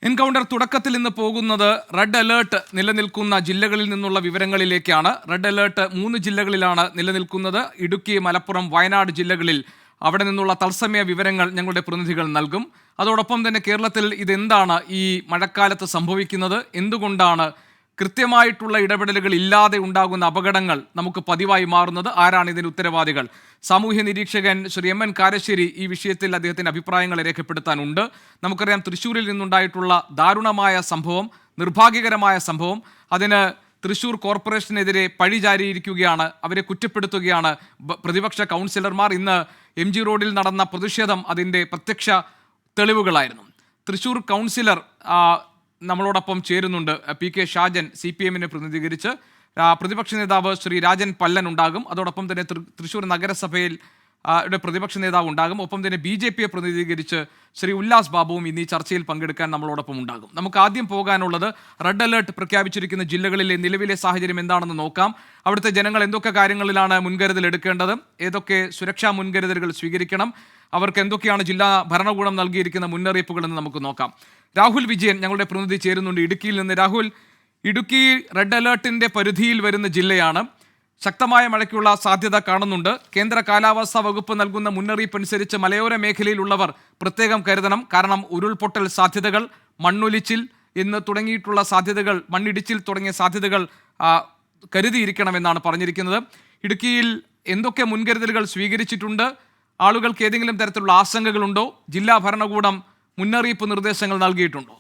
Encounter തുടക്കത്തിൽ നിന്ന് പോകുന്നത് റെഡ് അലേർട്ട് നിലനിൽക്കുന്ന ജില്ലകളിൽ നിന്നുള്ള വിവരങ്ങളിലേക്കാണ്. റെഡ് അലേർട്ട് 3 ജില്ലകളിലാണ് നിലനിൽക്കുന്നത്. ഇടുക്കി, മലപ്പുറം, വയനാട് ജില്ലകളിൽ. അവിടെ നിന്നുള്ള തത്സമയ വിവരങ്ങൾ ഞങ്ങളുടെ പ്രതിനിധികൾ നൽകും. അതോടൊപ്പം തന്നെ കേരളത്തിൽ ഇതെന്താണ് ഈ മഴക്കാലത്ത് സംഭവിക്കുന്നത്, എന്തുകൊണ്ടാണ് കൃത്യമായിട്ടുള്ള ഇടപെടലുകൾ ഇല്ലാതെ ഉണ്ടാകുന്ന അപകടങ്ങൾ നമുക്ക് പതിവായി മാറുന്നത്, ആരാണ് ഇതിന് ഉത്തരവാദികൾ? സാമൂഹ്യ നിരീക്ഷകൻ ശ്രീ എം എൻ കാരശ്ശേരി ഈ വിഷയത്തിൽ അദ്ദേഹത്തിൻ്റെ അഭിപ്രായങ്ങൾ രേഖപ്പെടുത്താനുണ്ട്. നമുക്കറിയാം, തൃശ്ശൂരിൽ നിന്നുണ്ടായിട്ടുള്ള ദാരുണമായ സംഭവം, നിർഭാഗ്യകരമായ സംഭവം. അതിന് തൃശ്ശൂർ കോർപ്പറേഷനെതിരെ പഴിചാരിയിരിക്കുകയാണ്, അവരെ കുറ്റപ്പെടുത്തുകയാണ് പ്രതിപക്ഷ കൗൺസിലർമാർ. ഇന്ന് MG റോഡിൽ നടന്ന പ്രതിഷേധം അതിൻ്റെ പ്രത്യക്ഷ തെളിവുകളായിരുന്നു. തൃശ്ശൂർ കൗൺസിലർ നമ്മളോടൊപ്പം ചേരുന്നുണ്ട്. PK ഷാജൻ CPM-നെ പ്രതിനിധീകരിച്ച്. പ്രതിപക്ഷ നേതാവ് ശ്രീ രാജൻ പല്ലൻ ഉണ്ടാകും. അതോടൊപ്പം തന്നെ തൃശ്ശൂർ നഗരസഭയിൽ പ്രതിപക്ഷ നേതാവ് ഉണ്ടാകും. ഒപ്പം തന്നെ BJP-യെ പ്രതിനിധീകരിച്ച് ശ്രീ ഉല്ലാസ് ബാബുവും ഇന്ന് ഈ ചർച്ചയിൽ പങ്കെടുക്കാൻ നമ്മളോടൊപ്പം ഉണ്ടാകും. നമുക്ക് ആദ്യം പോകാനുള്ളത് റെഡ് അലേർട്ട് പ്രഖ്യാപിച്ചിരിക്കുന്ന ജില്ലകളിലെ നിലവിലെ സാഹചര്യം എന്താണെന്ന് നോക്കാം. അവിടുത്തെ ജനങ്ങൾ എന്തൊക്കെ കാര്യങ്ങളിലാണ് മുൻകരുതൽ എടുക്കേണ്ടത്, ഏതൊക്കെ സുരക്ഷാ മുൻകരുതലുകൾ സ്വീകരിക്കണം, അവർക്ക് എന്തൊക്കെയാണ് ജില്ലാ ഭരണകൂടം നൽകിയിരിക്കുന്ന മുന്നറിയിപ്പുകൾ എന്ന് നമുക്ക് നോക്കാം. രാഹുൽ വിജയൻ ഞങ്ങളുടെ പ്രതിനിധി ചേരുന്നുണ്ട് ഇടുക്കിയിൽ നിന്ന്. രാഹുൽ, ഇടുക്കി റെഡ് അലേർട്ടിന്റെ പരിധിയിൽ വരുന്ന ജില്ലയാണ്. ശക്തമായ മഴയ്ക്കുള്ള സാധ്യത കാണുന്നുണ്ട്. കേന്ദ്ര കാലാവസ്ഥാ വകുപ്പ് നൽകുന്ന മുന്നറിയിപ്പ് അനുസരിച്ച് മലയോര മേഖലയിലുള്ളവർ പ്രത്യേകം കരുതണം. കാരണം ഉരുൾപൊട്ടൽ സാധ്യതകൾ, മണ്ണൊലിച്ചിൽ എന്ന് തുടങ്ങിയിട്ടുള്ള സാധ്യതകൾ, മണ്ണിടിച്ചിൽ തുടങ്ങിയ സാധ്യതകൾ കരുതിയിരിക്കണമെന്നാണ് പറഞ്ഞിരിക്കുന്നത്. ഇടുക്കിയിൽ എന്തൊക്കെ മുൻകരുതലുകൾ സ്വീകരിച്ചിട്ടുണ്ട്? ആളുകൾക്ക് ഏതെങ്കിലും തരത്തിലുള്ള ആശങ്കകളുണ്ടോ? ജില്ലാ ഭരണകൂടം മുന്നറിയിപ്പ് നിർദ്ദേശങ്ങൾ നൽകിയിട്ടുണ്ടോ?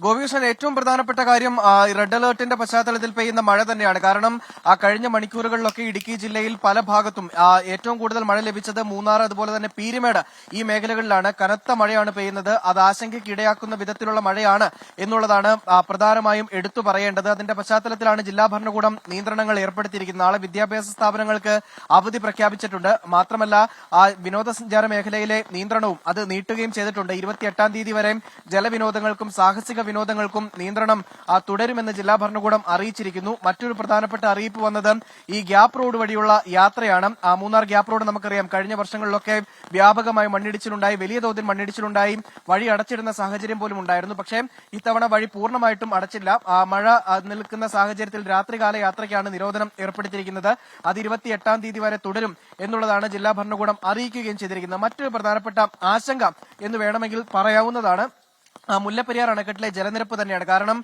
ഗോപികൃഷ്ണൻ, ഏറ്റവും പ്രധാനപ്പെട്ട കാര്യം റെഡ് അലേർട്ടിന്റെ പശ്ചാത്തലത്തിൽ പെയ്യുന്ന മഴ തന്നെയാണ്. കാരണം കഴിഞ്ഞ മണിക്കൂറുകളിലൊക്കെ ഇടുക്കി ജില്ലയിൽ പല ഭാഗത്തും ഏറ്റവും കൂടുതൽ മഴ ലഭിച്ചത് മൂന്നാർ, അതുപോലെ തന്നെ പീരുമേട്, ഈ മേഖലകളിലാണ്. കനത്ത മഴയാണ് പെയ്യുന്നത്. അത് ആശങ്കയ്ക്ക് ഇടയാക്കുന്ന വിധത്തിലുള്ള മഴയാണ് എന്നുള്ളതാണ് പ്രധാനമായും എടുത്തു പറയേണ്ടത്. അതിന്റെ പശ്ചാത്തലത്തിലാണ് ജില്ലാ ഭരണകൂടം നിയന്ത്രണങ്ങൾ ഏർപ്പെടുത്തിയിരിക്കുന്നത്. നാളെ വിദ്യാഭ്യാസ സ്ഥാപനങ്ങൾക്ക് അവധി പ്രഖ്യാപിച്ചിട്ടുണ്ട്. മാത്രമല്ല, വിനോദസഞ്ചാര മേഖലയിലെ നിയന്ത്രണവും അത് നീട്ടുകയും ചെയ്തിട്ടുണ്ട്. 28-ാം തീയതി വരെ ജലവിനോദങ്ങൾക്കും സാഹസിക വിനോദങ്ങൾക്കും നിയന്ത്രണം തുടരുമെന്ന് ജില്ലാ ഭരണകൂടം അറിയിച്ചിരിക്കുന്നു. മറ്റൊരു പ്രധാനപ്പെട്ട അറിയിപ്പ് വന്നത് ഈ ഗ്യാപ് റോഡ് വഴിയുള്ള യാത്രയാണ്. മൂന്നാർ ഗ്യാപ് റോഡ് നമുക്കറിയാം, കഴിഞ്ഞ വർഷങ്ങളിലൊക്കെ വ്യാപകമായി മണ്ണിടിച്ചിലുണ്ടായി, വലിയ തോതിൽ മണ്ണിടിച്ചിലുണ്ടായി, വഴി അടച്ചിടുന്ന സാഹചര്യം പോലും ഉണ്ടായിരുന്നു. പക്ഷേ ഇത്തവണ വഴി പൂർണ്ണമായിട്ടും അടച്ചില്ല. മഴ നിൽക്കുന്ന സാഹചര്യത്തിൽ രാത്രികാല യാത്രയ്ക്കാണ് നിരോധനം ഏർപ്പെടുത്തിയിരിക്കുന്നത്. അത് 28-ാം തീയതി വരെ തുടരും എന്നുള്ളതാണ് ജില്ലാ ഭരണകൂടം അറിയിക്കുകയും ചെയ്തിരിക്കുന്നത്. മറ്റൊരു പ്രധാനപ്പെട്ട ആശങ്ക എന്ന് വേണമെങ്കിൽ പറയാവുന്നതാണ് മുല്ലപ്പെരിയാർ അണക്കെട്ടിലെ ജലനിരപ്പ് തന്നെയാണ്. കാരണം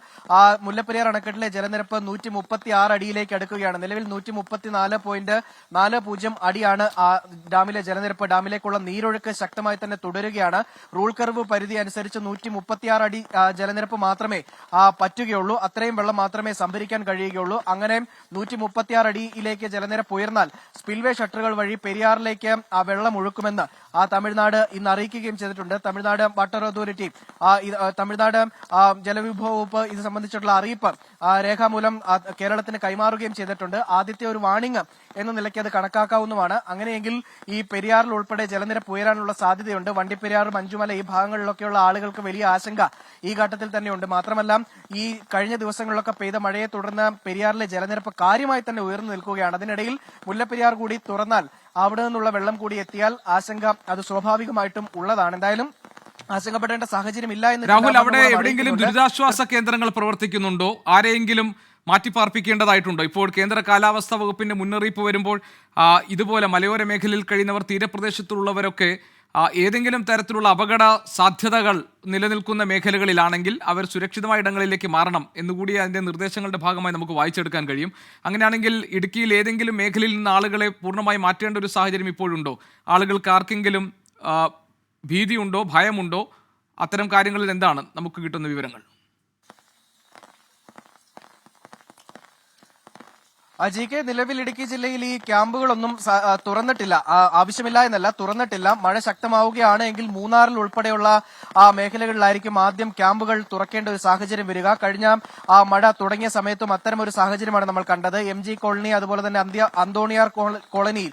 മുല്ലപ്പെരിയാർ അണക്കെട്ടിലെ ജലനിരപ്പ് 136 അടിയിലേക്ക് അടുക്കുകയാണ്. നിലവിൽ 134.40 അടിയാണ് ഡാമിലെ ജലനിരപ്പ്. ഡാമിലേക്കുള്ള നീരൊഴുക്ക് ശക്തമായി തന്നെ തുടരുകയാണ്. റൂൾ കർവ് പരിധി അനുസരിച്ച് 136 അടി ജലനിരപ്പ് മാത്രമേ പറ്റുകയുള്ളൂ. അത്രയും വെള്ളം മാത്രമേ സംഭരിക്കാൻ കഴിയുകയുള്ളൂ. അങ്ങനെ 136 അടിയിലേക്ക് ജലനിരപ്പ് ഉയർന്നാൽ സ്പിൽവേ ഷട്ടറുകൾ വഴി പെരിയാറിലേക്ക് വെള്ളം ഒഴുക്കുമെന്ന് തമിഴ്നാട് ഇന്ന് അറിയിക്കുകയും ചെയ്തിട്ടുണ്ട്. തമിഴ്നാട് വാട്ടർ അതോറിറ്റി, തമിഴ്നാട് ജലവിഭവ വകുപ്പ് ഇത് സംബന്ധിച്ചിട്ടുള്ള അറിയിപ്പ് രേഖാമൂലം കേരളത്തിന് കൈമാറുകയും ചെയ്തിട്ടുണ്ട്. ആദ്യത്തെ ഒരു വാണിംഗ് എന്ന നിലയ്ക്ക് അത് കണക്കാക്കാവുന്നതാണ്. അങ്ങനെയെങ്കിൽ ഈ പെരിയാറിൽ ഉൾപ്പെടെ ജലനിരപ്പ് ഉയരാനുള്ള സാധ്യതയുണ്ട്. വണ്ടിപ്പെരിയാർ, മഞ്ചുമല ഈ ഭാഗങ്ങളിലൊക്കെയുള്ള ആളുകൾക്ക് വലിയ ആശങ്ക ഈ ഘട്ടത്തിൽ തന്നെയുണ്ട്. മാത്രമല്ല, ഈ കഴിഞ്ഞ ദിവസങ്ങളിലൊക്കെ പെയ്ത മഴയെ തുടർന്ന് പെരിയാറിലെ ജലനിരപ്പ് കാര്യമായി തന്നെ ഉയർന്നു നിൽക്കുകയാണ്. അതിനിടയിൽ മുല്ലപ്പെരിയാർ കൂടി തുറന്നാൽ അവിടെ നിന്നുള്ള വെള്ളം കൂടി എത്തിയാൽ ആശങ്ക അത് സ്വാഭാവികമായിട്ടും ഉള്ളതാണ്. എന്തായാലും ആശങ്കപ്പെടേണ്ട സാഹചര്യം ഇല്ല എന്ന്. രാഹുൽ, അവിടെ എവിടെയെങ്കിലും ദുരിതാശ്വാസ കേന്ദ്രങ്ങൾ പ്രവർത്തിക്കുന്നുണ്ടോ? ആരെയെങ്കിലും മാറ്റിപ്പാർപ്പിക്കേണ്ടതായിട്ടുണ്ടോ? ഇപ്പോൾ കേന്ദ്ര കാലാവസ്ഥാ വകുപ്പിന്റെ മുന്നറിയിപ്പ് വരുമ്പോൾ ഇതുപോലെ മലയോര മേഖലയിൽ കഴിയുന്നവർ, തീരപ്രദേശത്തുള്ളവരൊക്കെ ഏതെങ്കിലും തരത്തിലുള്ള അപകട സാധ്യതകൾ നിലനിൽക്കുന്ന മേഖലകളിലാണെങ്കിൽ അവർ സുരക്ഷിതമായ ഇടങ്ങളിലേക്ക് മാറണം എന്നുകൂടി അതിന്റെ നിർദ്ദേശങ്ങളുടെ ഭാഗമായി നമുക്ക് വായിച്ചെടുക്കാൻ കഴിയും. അങ്ങനെയാണെങ്കിൽ ഇടുക്കിയിൽ ഏതെങ്കിലും മേഖലയിൽ നിന്ന് ആളുകളെ പൂർണ്ണമായി മാറ്റേണ്ട ഒരു സാഹചര്യം ഇപ്പോഴുണ്ടോ? ആളുകൾക്ക് ആർക്കെങ്കിലും ഭീതിയുണ്ടോ, ഭയമുണ്ടോ? അത്തരം കാര്യങ്ങളിൽ എന്താണ് നമുക്ക് കിട്ടുന്ന വിവരങ്ങൾ? GK, നിലവിൽ ഇടുക്കി ജില്ലയിൽ ഈ ക്യാമ്പുകളൊന്നും തുറന്നിട്ടില്ല. ആവശ്യമില്ല എന്നല്ല, തുറന്നിട്ടില്ല. മഴ ശക്തമാവുകയാണ് എങ്കിൽ മൂന്നാറിൽ ഉൾപ്പെടെയുള്ള മേഖലകളിലായിരിക്കും ആദ്യം ക്യാമ്പുകൾ തുറക്കേണ്ട ഒരു സാഹചര്യം വരിക. കഴിഞ്ഞ മഴ തുടങ്ങിയ സമയത്തും അത്തരം ഒരു സാഹചര്യമാണ് നമ്മൾ കണ്ടത്. MG കോളനി, അതുപോലെ തന്നെ അന്തോണിയാർ കോളനിയിൽ,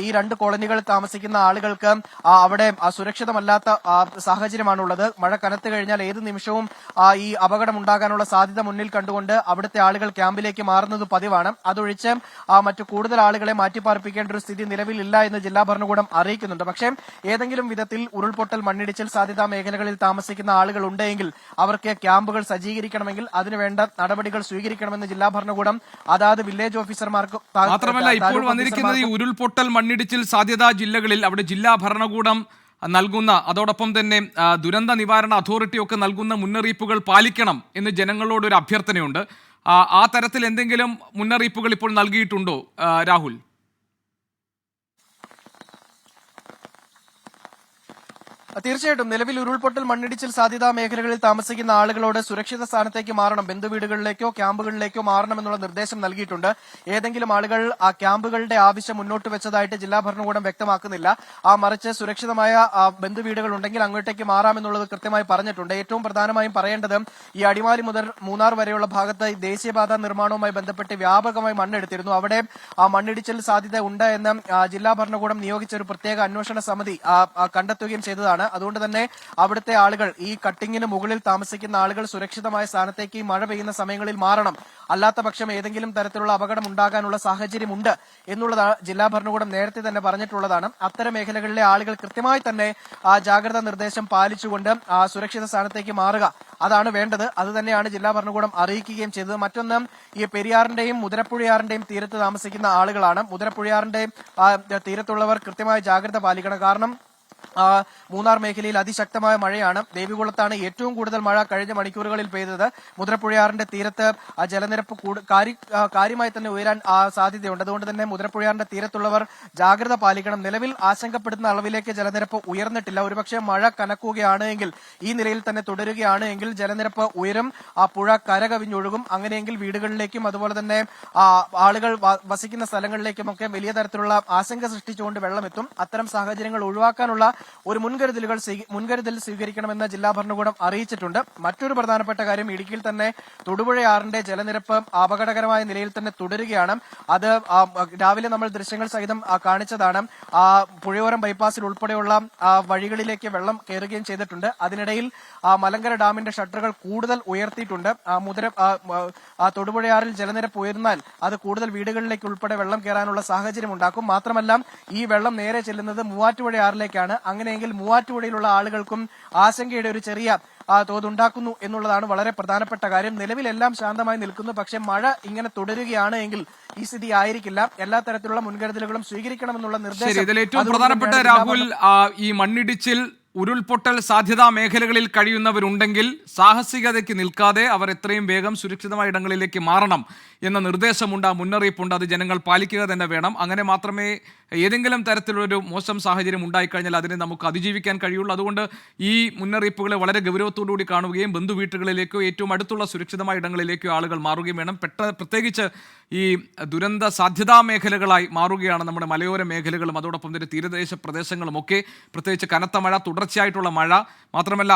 ഈ 2 കോളനികളിൽ താമസിക്കുന്ന ആളുകൾക്ക് അവിടെ സുരക്ഷിതമല്ലാത്ത സാഹചര്യമാണുള്ളത്. മഴ കനത്തു കഴിഞ്ഞാൽ ഏത് നിമിഷവും ഈ അപകടം ഉണ്ടാകാനുള്ള സാധ്യത മുന്നിൽ കണ്ടുകൊണ്ട് അവിടുത്തെ ആളുകൾ ക്യാമ്പിലേക്ക് മാറുന്നത് പതിവാണ്. അതൊഴിച്ച് ഒഴിച്ച് മറ്റു കൂടുതൽ ആളുകളെ മാറ്റിപ്പാർപ്പിക്കേണ്ട ഒരു സ്ഥിതി നിലവിലില്ല എന്ന് ജില്ലാ ഭരണകൂടം അറിയിക്കുന്നുണ്ട്. പക്ഷേ ഏതെങ്കിലും വിധത്തിൽ ഉരുൾപൊട്ടൽ മണ്ണിടിച്ചിൽ സാധ്യതാ മേഖലകളിൽ താമസിക്കുന്ന ആളുകൾ ഉണ്ടെങ്കിൽ അവർക്ക് ക്യാമ്പുകൾ സജ്ജീകരിക്കണമെങ്കിൽ അതിനുവേണ്ട നടപടികൾ സ്വീകരിക്കണമെന്ന് ജില്ലാ ഭരണകൂടം അതാത് വില്ലേജ് ഓഫീസർമാർക്ക് മാത്രമല്ല ഇപ്പോൾ വന്നിരിക്കുന്നത് ഈ ഉരുൾപൊട്ടൽ മണ്ണിടിച്ചിൽ സാധ്യതാ ജില്ലകളിൽ അവിടെ ജില്ലാ ഭരണകൂടം നൽകുന്ന അതോടൊപ്പം തന്നെ ദുരന്ത നിവാരണ അതോറിറ്റി ഒക്കെ നൽകുന്ന മുന്നറിയിപ്പുകൾ പാലിക്കണം എന്ന് ജനങ്ങളോട് ഒരു അഭ്യർത്ഥനയുണ്ട്. ആ തരത്തിൽ എന്തെങ്കിലും മുന്നറിയിപ്പുകൾ ഇപ്പോൾ നൽകിയിട്ടുണ്ടോ രാഹുൽ? തീർച്ചയായിട്ടും നിലവിൽ ഉരുൾപൊട്ടൽ മണ്ണിടിച്ചിൽ സാധ്യതാ മേഖലകളിൽ താമസിക്കുന്ന ആളുകളോട് സുരക്ഷിത സ്ഥാനത്തേക്ക് മാറണം, ബന്ധുവീടുകളിലേക്കോ ക്യാമ്പുകളിലേക്കോ മാറണമെന്നുള്ള നിർദ്ദേശം നൽകിയിട്ടുണ്ട്. ഏതെങ്കിലും ആളുകൾ ആ ക്യാമ്പുകളുടെ ആവശ്യം മുന്നോട്ട് വെച്ചതായിട്ട് ജില്ലാ ഭരണകൂടം വ്യക്തമാക്കുന്നില്ല. മറിച്ച് സുരക്ഷിതമായ ബന്ധുവീടുകൾ ഉണ്ടെങ്കിൽ അങ്ങോട്ടേക്ക് മാറാമെന്നുള്ളത് കൃത്യമായി പറഞ്ഞിട്ടുണ്ട്. ഏറ്റവും പ്രധാനമായും പറയേണ്ടത് ഈ അടിമാലി മുതൽ മൂന്നാർ വരെയുള്ള ഭാഗത്ത് ദേശീയപാത നിർമ്മാണവുമായി ബന്ധപ്പെട്ട് വ്യാപകമായി മണ്ണെടുത്തിരുന്നു. അവിടെ മണ്ണിടിച്ചിൽ സാധ്യത ഉണ്ട് എന്ന് ജില്ലാ ഭരണകൂടം നിയോഗിച്ച ഒരു പ്രത്യേക അന്വേഷണ സമിതി കണ്ടെത്തുകയും ചെയ്തതാണ്. അതുകൊണ്ട് തന്നെ അവിടുത്തെ ആളുകൾ ഈ കട്ടിങ്ങിന് മുകളിൽ താമസിക്കുന്ന ആളുകൾ സുരക്ഷിതമായ സ്ഥാനത്തേക്ക് മഴ പെയ്യുന്ന സമയങ്ങളിൽ മാറണം. അല്ലാത്ത പക്ഷം ഏതെങ്കിലും തരത്തിലുള്ള അപകടം ഉണ്ടാകാനുള്ള സാഹചര്യമുണ്ട് എന്നുള്ളതാണ് ജില്ലാ ഭരണകൂടം നേരത്തെ തന്നെ പറഞ്ഞിട്ടുള്ളതാണ്. അത്തരം മേഖലകളിലെ ആളുകൾ കൃത്യമായി തന്നെ ജാഗ്രതാ നിർദ്ദേശം പാലിച്ചുകൊണ്ട് സുരക്ഷിത സ്ഥാനത്തേക്ക് മാറുക, അതാണ് വേണ്ടത്. അത് തന്നെയാണ് ജില്ലാ ഭരണകൂടം അറിയിക്കുകയും ചെയ്തത്. മറ്റൊന്ന്, ഈ പെരിയാറിന്റെയും മുതിരപ്പുഴയാറിന്റെയും തീരത്ത് താമസിക്കുന്ന ആളുകളാണ്. മുതിരപ്പുഴയാറിന്റെ തീരത്തുള്ളവർ കൃത്യമായ ജാഗ്രത പാലിക്കണം. കാരണം മൂന്നാർ മേഖലയിൽ അതിശക്തമായ മഴയാണ്. ദേവികുളത്താണ് ഏറ്റവും കൂടുതൽ മഴ കഴിഞ്ഞ മണിക്കൂറുകളിൽ പെയ്തത്. മുതിരപ്പുഴയാറിന്റെ തീരത്ത് ജലനിരപ്പ് കാര്യമായി തന്നെ ഉയരാൻ സാധ്യതയുണ്ട്. അതുകൊണ്ട് തന്നെ മുതിരപ്പുഴയാറിന്റെ തീരത്തുള്ളവർ ജാഗ്രത പാലിക്കണം. നിലവിൽ ആശങ്കപ്പെടുന്ന അളവിലേക്ക് ജലനിരപ്പ് ഉയർന്നിട്ടില്ല. ഒരുപക്ഷെ മഴ കനക്കുകയാണെങ്കിൽ, ഈ നിലയിൽ തന്നെ തുടരുകയാണ് എങ്കിൽ ജലനിരപ്പ് ഉയരും, ആ പുഴ കരകവിഞ്ഞൊഴുകും. അങ്ങനെയെങ്കിൽ വീടുകളിലേക്കും അതുപോലെ തന്നെ ആളുകൾ വസിക്കുന്ന സ്ഥലങ്ങളിലേക്കുമൊക്കെ വലിയ തരത്തിലുള്ള ആശങ്ക സൃഷ്ടിച്ചുകൊണ്ട് വെള്ളമെത്തും. അത്തരം സാഹചര്യങ്ങൾ ഒഴിവാക്കാനുള്ള ഒരു മുൻകരുതൽ സ്വീകരിക്കണമെന്ന് ജില്ലാ ഭരണകൂടം അറിയിച്ചിട്ടുണ്ട്. മറ്റൊരു പ്രധാനപ്പെട്ട കാര്യം, ഇടുക്കിയിൽ തന്നെ തൊടുപുഴയാറിന്റെ ജലനിരപ്പ് അപകടകരമായ നിലയിൽ തന്നെ തുടരുകയാണ്. അത് രാവിലെ നമ്മൾ ദൃശ്യങ്ങൾ സഹിതം കാണിച്ചതാണ്. പുഴയോരം ബൈപ്പാസിൽ ഉൾപ്പെടെയുള്ള വഴികളിലേക്ക് വെള്ളം കയറുകയും ചെയ്തിട്ടുണ്ട്. അതിനിടയിൽ മലങ്കര ഡാമിന്റെ ഷട്ടറുകൾ കൂടുതൽ ഉയർത്തിയിട്ടുണ്ട്. തൊടുപുഴയാറിൽ ജലനിരപ്പ് ഉയർന്നാൽ അത് കൂടുതൽ വീടുകളിലേക്ക് ഉൾപ്പെടെ വെള്ളം കയറാനുള്ള സാഹചര്യം ഉണ്ടാക്കും. മാത്രമല്ല ഈ വെള്ളം നേരെ ചെല്ലുന്നത് മൂവാറ്റുപുഴയാറിലേക്കാണ്. അങ്ങനെയെങ്കിൽ മൂവാറ്റുപുഴയിലുള്ള ആളുകൾക്കും ആശങ്കയുടെ ഒരു ചെറിയ തോതുണ്ടാക്കുന്നു എന്നുള്ളതാണ് വളരെ പ്രധാനപ്പെട്ട കാര്യം. നിലവിലെല്ലാം ശാന്തമായി നിൽക്കുന്നു. പക്ഷേ മഴ ഇങ്ങനെ തുടരുകയാണ് എങ്കിൽ ഈ സ്ഥിതി ആയിരിക്കില്ല. എല്ലാ തരത്തിലുള്ള മുൻകരുതലുകളും സ്വീകരിക്കണമെന്നുള്ള നിർദ്ദേശം. ഇതിൽ ഏറ്റവും പ്രധാനപ്പെട്ട രാഹുൽ, ഈ മണ്ണിടിച്ചിൽ ഉരുൾപൊട്ടൽ സാധ്യതാ മേഖലകളിൽ കഴിയുന്നവരുണ്ടെങ്കിൽ സാഹസികതയ്ക്ക് നിൽക്കാതെ അവർ എത്രയും വേഗം സുരക്ഷിതമായ ഇടങ്ങളിലേക്ക് മാറണം എന്ന നിർദ്ദേശമുണ്ട്, മുന്നറിയിപ്പുണ്ട്. അത് ജനങ്ങൾ പാലിക്കുക തന്നെ വേണം. അങ്ങനെ മാത്രമേ ഏതെങ്കിലും തരത്തിലുള്ളൊരു മോശം സാഹചര്യം ഉണ്ടായിക്കഴിഞ്ഞാൽ അതിനെ നമുക്ക് അതിജീവിക്കാൻ കഴിയുള്ളൂ. അതുകൊണ്ട് ഈ മുന്നറിയിപ്പുകളെ വളരെ ഗൗരവത്തോടുകൂടി കാണുകയും ബന്ധുവീട്ടുകളിലേക്കോ ഏറ്റവും അടുത്തുള്ള സുരക്ഷിതമായ ഇടങ്ങളിലേക്കോ ആളുകൾ മാറുകയും വേണം. പ്രത്യേകിച്ച് ഈ ദുരന്ത സാധ്യതാ മേഖലകളായി മാറുകയാണ് നമ്മുടെ മലയോര മേഖലകളും അതോടൊപ്പം തന്നെ തീരദേശ പ്രദേശങ്ങളുമൊക്കെ. പ്രത്യേകിച്ച് കനത്ത മഴ, തുടർച്ചയായിട്ടുള്ള മഴ, മാത്രമല്ല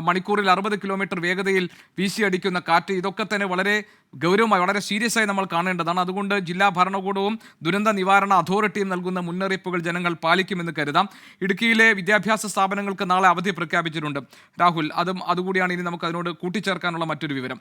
മണിക്കൂറിൽ 60 കിലോമീറ്റർ വേഗതയിൽ വീശിയടിക്കുന്ന കാറ്റ്, ഇതൊക്കെ തന്നെ വളരെ ഗൗരവമായി, വളരെ സീരിയസ് ആയി നമ്മൾ കാണേണ്ടതാണ്. അതുകൊണ്ട് ജില്ലാ ഭരണകൂടവും ദുരന്ത നിവാരണ അതോറിറ്റിയും നൽകുന്ന മുന്നറിയിപ്പുകൾ ജനങ്ങൾ പാലിക്കുമെന്ന് കരുതാം. ഇടുക്കിയിലെ വിദ്യാഭ്യാസ സ്ഥാപനങ്ങൾക്ക് നാളെ അവധി പ്രഖ്യാപിച്ചിട്ടുണ്ട് രാഹുൽ. അതുകൂടിയാണ് ഇനി നമുക്ക് അതിനോട് കൂട്ടിച്ചേർക്കാനുള്ള മറ്റൊരു വിവരം.